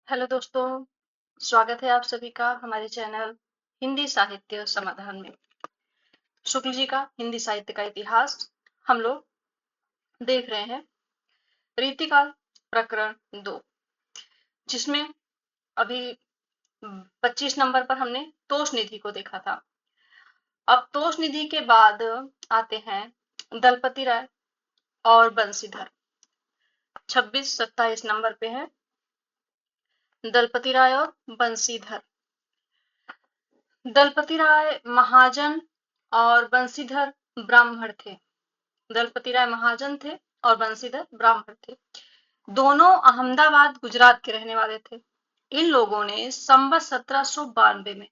Hello दोस्तों, स्वागत है आप सभी का हमारे चैनल हिंदी साहित्य समाधान में। शुक्ल जी का हिंदी साहित्य का इतिहास हम लोग देख रहे हैं। रीतिकाल प्रकरण 2, जिसमें अभी 25 नंबर पर हमने तोष निधि को देखा था। अब तोष निधि के बाद आते हैं दलपति राय और बंशीधर। 26-27 नंबर पे है दलपति राय और बंशीधर। दलपति राय महाजन और बंशीधर ब्राह्मण थे। दलपति राय महाजन थे और बंशीधर ब्राह्मण थे। दोनों अहमदाबाद गुजरात के रहने वाले थे। इन लोगों ने संवत 1792 में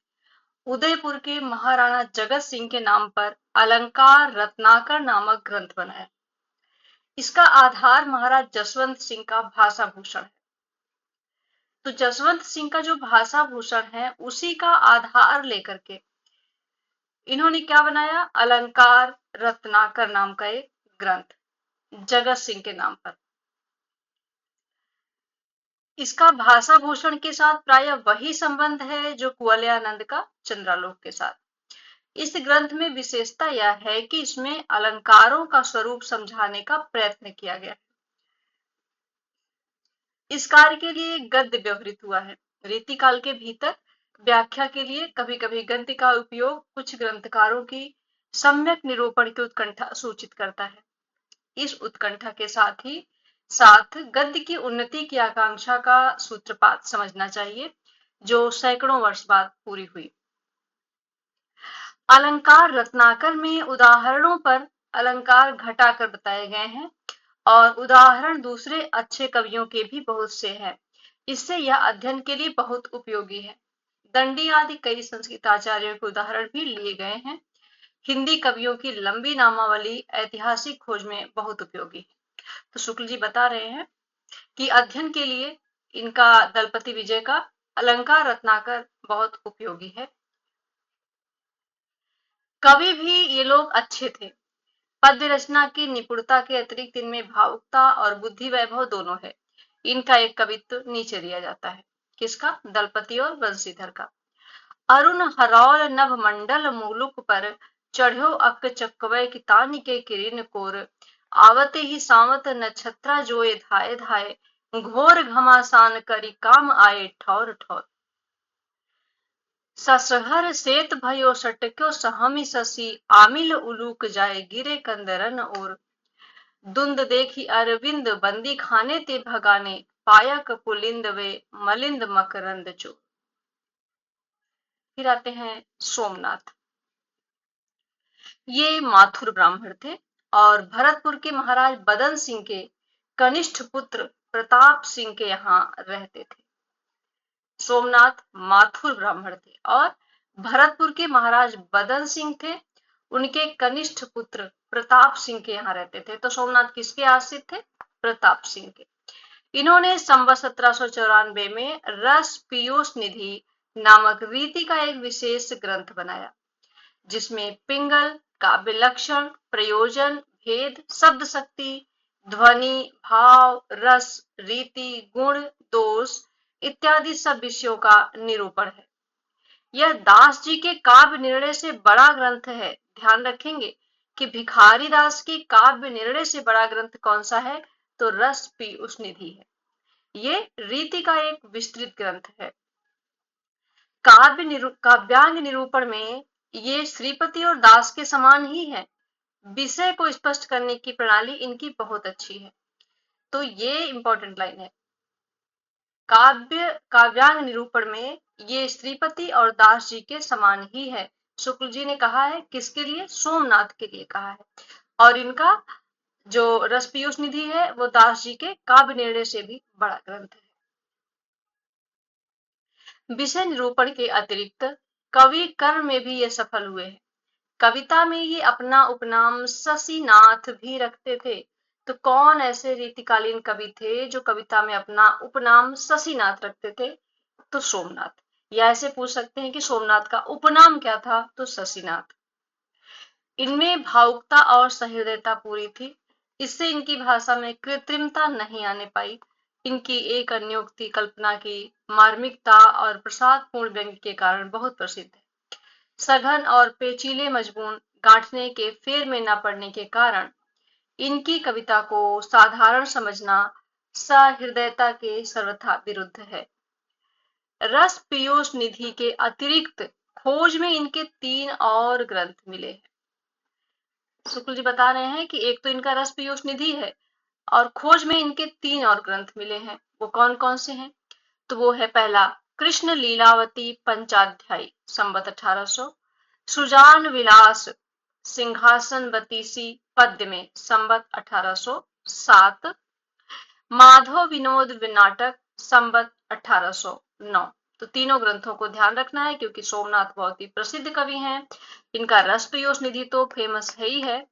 उदयपुर के महाराणा जगत सिंह के नाम पर अलंकार रत्नाकर नामक ग्रंथ बनाया। इसका आधार महाराज जसवंत सिंह का भाषा भूषण है। तो जसवंत सिंह का जो भाषा भूषण है उसी का आधार लेकर के इन्होंने क्या बनाया, अलंकार रत्नाकर नाम का एक ग्रंथ जगत सिंह के नाम पर। इसका भाषा भूषण के साथ प्राय वही संबंध है जो कुवलयानंद का चंद्रालोक के साथ। इस ग्रंथ में विशेषता यह है कि इसमें अलंकारों का स्वरूप समझाने का प्रयत्न किया गया है। इस कार्य के लिए गद्य व्यवहृत हुआ है। रीतिकाल के भीतर व्याख्या के लिए कभी कभी गद्य का उपयोग कुछ ग्रंथकारों की सम्यक निरूपण की उत्कंठा सूचित करता है। इस उत्कंठा के साथ गद्य की उन्नति की आकांक्षा का सूत्रपात समझना चाहिए, जो सैकड़ों वर्ष बाद पूरी हुई। अलंकार रत्नाकर में उदाहरणों पर अलंकार घटाकर बताए गए हैं और उदाहरण दूसरे अच्छे कवियों के भी बहुत से हैं। इससे यह अध्ययन के लिए बहुत उपयोगी है। दंडी आदि कई संस्कृत आचार्यों के उदाहरण भी लिए गए हैं। हिंदी कवियों की लंबी नामावली ऐतिहासिक खोज में बहुत उपयोगी है। तो शुक्ल जी बता रहे हैं कि अध्ययन के लिए इनका दलपति विजय का अलंकार रत्नाकर बहुत उपयोगी है। कवि भी ये लोग अच्छे थे। पद्य रचना की निपुणता के अतिरिक्त इनमें भावुकता और बुद्धि वैभव दोनों है। इनका एक कवित्व नीचे दिया जाता है। किसका? दलपति और बंशीधर का। अरुण हरौल नभ मंडल मुलुक पर चढ़ो अक चकवय की तानी के किरिन कोर आवते ही सावत नक्षत्रा जोए धाये धाये घोर घमासान करी काम आए ठौर ठौर ससहर सेत भयो सटक्यो सहमी ससी आमिल उलूक जाए गिरे कंदरन और दुंद देखी अरविंद बंदी खाने ते भगाने पायक पुलिंद वे मलिंद मकरंद चो। फिर आते हैं सोमनाथ। ये माथुर ब्राह्मण थे और भरतपुर के महाराज बदन सिंह के कनिष्ठ पुत्र प्रताप सिंह के यहाँ रहते थे। सोमनाथ माथुर ब्राह्मण थे और भरतपुर के महाराज बदन सिंह थे, उनके कनिष्ठ पुत्र प्रताप सिंह के यहाँ रहते थे। तो सोमनाथ किसके आश्रित थे? प्रताप सिंह के। इन्होंने संवत 1794 में रस पीयूष निधि नामक रीति का एक विशेष ग्रंथ बनाया, जिसमें पिंगल, काव्य लक्षण, प्रयोजन, भेद, शब्द शक्ति, ध्वनि, भाव, रस, रीति, गुण, दोष इत्यादि सब विषयों का निरूपण है। यह दास जी के काव्य निर्णय से बड़ा ग्रंथ है। ध्यान रखेंगे कि भिखारी दास की काव्य निर्णय से बड़ा ग्रंथ कौन सा है? तो रस पीयूष निधि है। ये रीति का एक विस्तृत ग्रंथ है। काव्यांग निरूपण में ये श्रीपति और दास के समान ही है। विषय को स्पष्ट करने की प्रणाली इनकी बहुत अच्छी है। तो ये इंपॉर्टेंट लाइन है। काव्यांग निरूपण में ये श्रीपति और दास जी के समान ही है। शुक्ल जी ने कहा है किसके लिए? सोमनाथ के लिए कहा है। और इनका जो रस पीयूष निधि है वो दास जी के काव्य निर्णय से भी बड़ा ग्रंथ है। विषय निरूपण के अतिरिक्त कवि कर्म में भी ये सफल हुए हैं। कविता में ये अपना उपनाम शशिनाथ भी रखते थे। तो कौन ऐसे रीतिकालीन कवि थे जो कविता में अपना उपनाम शशिनाथ रखते थे? तो सोमनाथ। या ऐसे पूछ सकते हैं कि सोमनाथ का उपनाम क्या था? तो शशिनाथ। इनमें भावुकता और सहृदयता पूरी थी। इससे इनकी भाषा में कृत्रिमता नहीं आने पाई। इनकी एक अन्योक्ति कल्पना की मार्मिकता और प्रसादपूर्ण व्यंग्य के कारण बहुत प्रसिद्ध है। सघन और पेचीले मजमून गांठने के फेर में न पड़ने के कारण इनकी कविता को साधारण समझना सहृदयता के सर्वथा विरुद्ध है। रस पीयूष निधि के अतिरिक्त खोज में इनके 3 और ग्रंथ मिले हैं। शुक्ल जी बता रहे हैं कि एक तो इनका रस पीयूष निधि है और खोज में इनके 3 और ग्रंथ मिले हैं। वो कौन कौन से हैं? तो वो है पहला कृष्ण लीलावती पंचाध्यायी संवत 1800, सुजान विलास सिंहासन बतीसी पद्य में संवत 1807, माधव विनोद नाटक संवत 1809। तो तीनों ग्रंथों को ध्यान रखना है क्योंकि सोमनाथ बहुत ही प्रसिद्ध कवि हैं। इनका रस पीयूष निधि तो फेमस है ही है,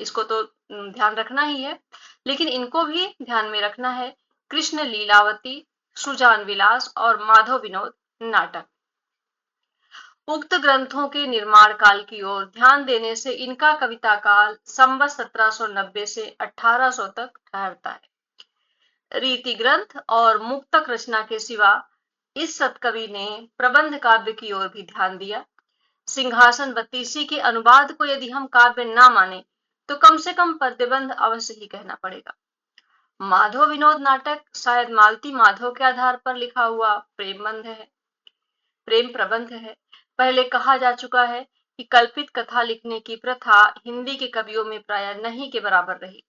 इसको तो ध्यान रखना ही है, लेकिन इनको भी ध्यान में रखना है कृष्ण लीलावती, सुजान विलास और माधव विनोद नाटक। उक्त ग्रंथों के निर्माण काल की ओर ध्यान देने से इनका कविता काल संवत 1790 से 1800 तक ठहरता है। रीति ग्रंथ और मुक्तक रचना के सिवा इस सतकवि ने प्रबंध काव्य की ओर भी ध्यान दिया। सिंहासन बत्तीसी के अनुवाद को यदि हम काव्य ना माने तो कम से कम पद्यबंध अवश्य ही कहना पड़ेगा। माधव विनोद नाटक शायद मालती माधव के आधार पर लिखा हुआ प्रेम प्रबंध है। पहले कहा जा चुका है कि कल्पित कथा लिखने की प्रथा हिंदी के कवियों में प्राय नहीं के बराबर रही।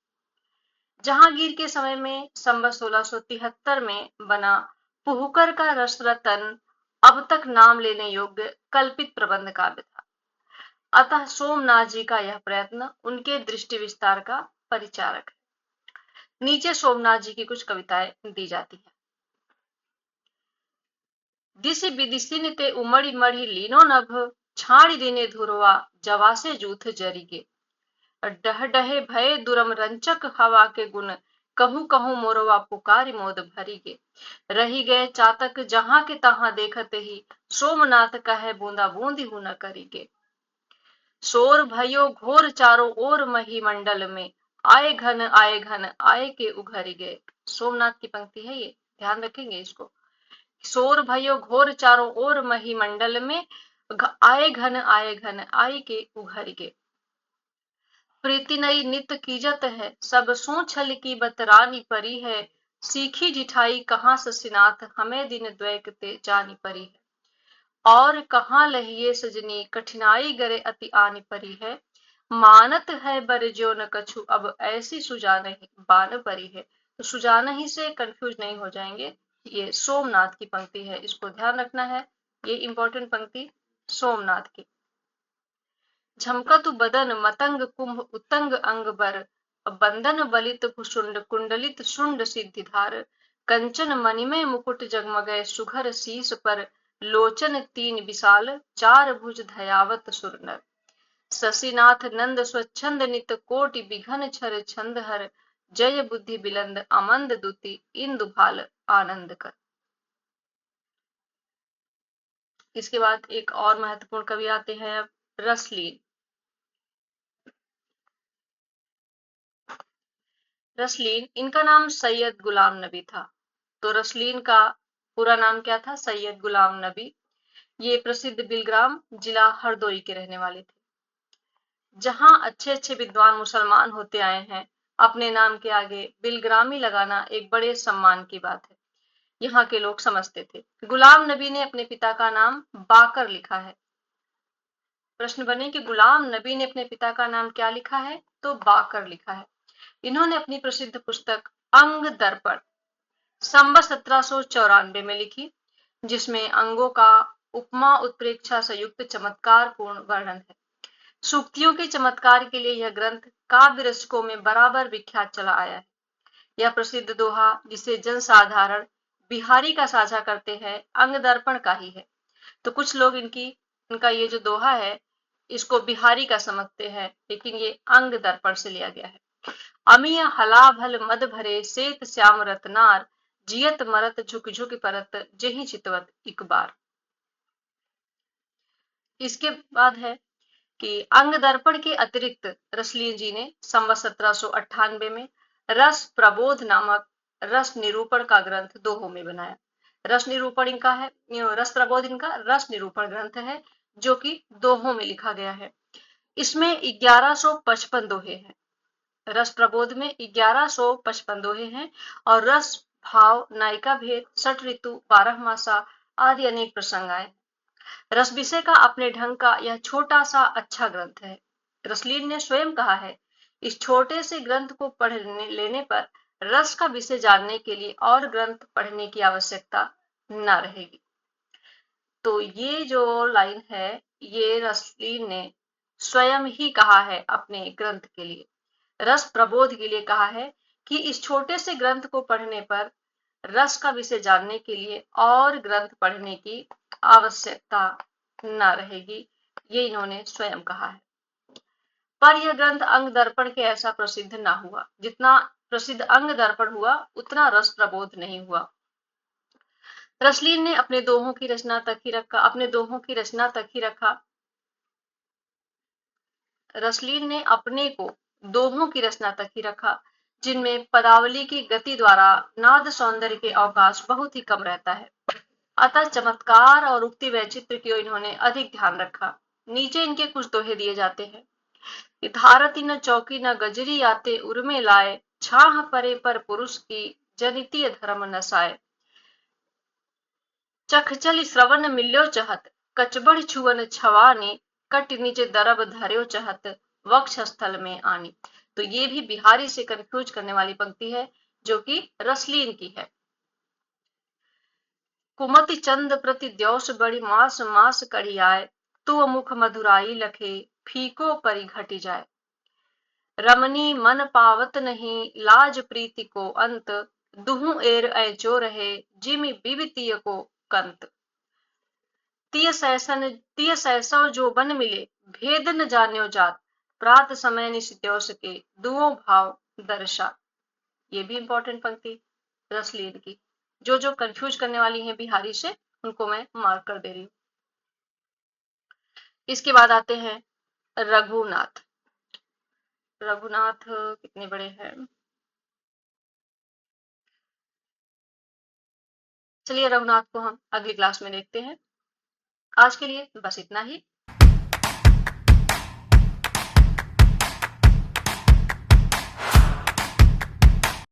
जहांगीर के समय में संवत 1673 में बना पुहकर का रसरतन अब तक नाम लेने योग्य कल्पित प्रबंध काव्य था। अतः सोमनाथ जी का यह प्रयत्न उनके दृष्टि विस्तार का परिचारक है। नीचे सोमनाथ जी की कुछ कविताएं दी जाती है। दिसि बिदिसिन ते उमड़ी मढ़ी लीनो नभ, छाड़ी दिने धुरवा जवासे जूथ जरिगे, डह डहे भय दुरम रंचक हवा के गुण, कहूं कहूं मोरवा पुकारी मोद भरिगे, रही गए चातक जहां के तहां देखते ही, सोमनाथ कहे बूंदा बूंदी हूं न करिगे। शोर भयो घोर चारों ओर मही मंडल में, आए घन आए के उघरी गए। सोमनाथ की पंक्ति है ये, ध्यान रखेंगे इसको। शोर भयो घोर चारों ओर मही मंडल में, आए घन आए के उघर गे। प्रीति नई नित कीजत है, सब सो छल की बतरानी परी है, सीखी जिठाई कहाँ ससीनाथ, हमें दिन द्वैकते जानी परी है। और कहाँ लहिए सजनी, कठिनाई गरे अति आनी परी है, मानत है बर जो न कछु, अब ऐसी सुजा नहीं बान परी है। तो सुजाना ही से कंफ्यूज नहीं हो जाएंगे, ये सोमनाथ की पंक्ति है, इसको ध्यान रखना है, ये इंपॉर्टेंट पंक्ति सोमनाथ की। झमकतु बदन मतंग कुंभ उतंग अंग बर, बंदन बलित भुषुंड कुंडलित शुंड सिद्धिधार, कंचन मणिमय मुकुट जगमगय सुघर शीस पर, लोचन 3 विशाल चार भुज धयावत सुरनर, शशिनाथ नंद स्वच्छंद नित कोटि विघन छर छंद हर, जय बुद्धि बिलंद अमंद दुति इंदु भाल आनंद कर। इसके बाद एक और महत्वपूर्ण कवि आते हैं अब रसलीन। रसलीन, इनका नाम सैयद गुलाम नबी था। तो रसलीन का पूरा नाम क्या था? सैयद गुलाम नबी। ये प्रसिद्ध बिलग्राम जिला हरदोई के रहने वाले थे। जहां अच्छे अच्छे विद्वान मुसलमान होते आए हैं, अपने नाम के आगे बिलग्रामी लगाना एक बड़े सम्मान की बात है, यहाँ के लोग समझते थे। गुलाम नबी ने अपने पिता का नाम बाकर लिखा है। प्रश्न बने कि गुलाम नबी ने अपने पिता का नाम क्या लिखा है? तो बाकर लिखा है। इन्होंने अपनी प्रसिद्ध पुस्तक अंग दर्पण संवत 1794 में लिखी, जिसमें अंगों का उपमा उत्प्रेक्षा संयुक्त चमत्कार पूर्ण वर्णन है। सूक्तियों के चमत्कार के लिए यह ग्रंथ काव्य रचकों में बराबर विख्यात चला आया है। यह प्रसिद्ध दोहा जिसे जनसाधारण बिहारी का साझा करते हैं, अंग दर्पण का ही है। तो कुछ लोग इनका ये जो दोहा है इसको बिहारी का समझते हैं, लेकिन ये अंग दर्पण से लिया गया है। अमिय हला भल मद भरे सेत श्याम रतनार, जियत मरत झुक झुक परत जही चितवत एक बार। इसके बाद है कि अंग दर्पण के अतिरिक्त रसलीन जी ने संवत 1798 में रस प्रबोध नामक रस निरूपण का ग्रंथ दोहों में बनाया। रस निरूपण इनका है, रस प्रबोध इनका रस निरूपण ग्रंथ है जो कि दोहों में लिखा गया है। इसमें 1155 दोहे हैं। रस प्रबोध में 1155 दोहे हैं और रस, भाव, नायिका भेद, षट ऋतु, 12 मासा आदि अनेक प्रसंग आए। रस विषय का अपने ढंग का यह छोटा सा अच्छा ग्रंथ है। रसलीन ने स्वयं कहा है, इस छोटे से ग्रंथ को पढ़ लेने पर रस का विषय जानने के लिए और ग्रंथ पढ़ने की आवश्यकता न रहेगी। तो ये जो लाइन है, ये रसलीन ने स्वयं ही कहा है अपने ग्रंथ के लिए, रस प्रबोध के लिए कहा है कि इस छोटे से ग्रंथ को पढ़ने पर रस का विषय जानने के लिए और ग्रंथ पढ़ने की आवश्यकता न रहेगी, ये इन्होंने स्वयं कहा है। पर यह ग्रंथ अंग दर्पण के ऐसा प्रसिद्ध ना हुआ। जितना प्रसिद्ध अंग दर्पण हुआ उतना रस प्रबोध नहीं हुआ। रसलीन ने अपने दोहों की रचना तक ही रखा रसलीन ने अपने को दोहों की रचना तक ही रखा, जिनमें पदावली की गति द्वारा नाद सौंदर्य के अवकाश बहुत ही कम रहता है। अतः चमत्कार और उक्ति वैचित्र की ओर इन्होंने अधिक ध्यान रखा। नीचे इनके कुछ दोहे दिए जाते हैं। धारती न चौकी न गजरी आते उर्मे लाए, छाह परे पर पुरुष की जनितीय धर्म नसाए। चखचली श्रवण मिल्यो चहत, कचबड़ छुअन छवानी, कट नीचे दरब धर्यो चहत, वक्ष स्थल में आनी। तो ये भी बिहारी से कंफ्यूज करने वाली पंक्ति है जो कि रसलीन की है। कुमति चंद प्रति द्यौस बड़ी मास मास कड़ी आए, तू मुख मधुराई लखे, फीको परि घटी जाए। रमनी मन पावत नहीं, लाज प्रीति को अंत, दुहु एर ऐचो रहे, जिमि बिबितिय को कंत। तिय सैसव जो बन मिले, भेद न जान्यो जात, प्रात समय निशित्योस के, दुओ भाव दर्शा। ये भी इंपॉर्टेंट पंक्ति रसलीन की। जो जो कंफ्यूज करने वाली है बिहारी से, उनको मैं मार्क कर दे रही हूँ। इसके बाद आते हैं रघुनाथ। रघुनाथ कितने बड़े हैं? चलिए रघुनाथ को हम अगली क्लास में देखते हैं। आज के लिए बस इतना ही।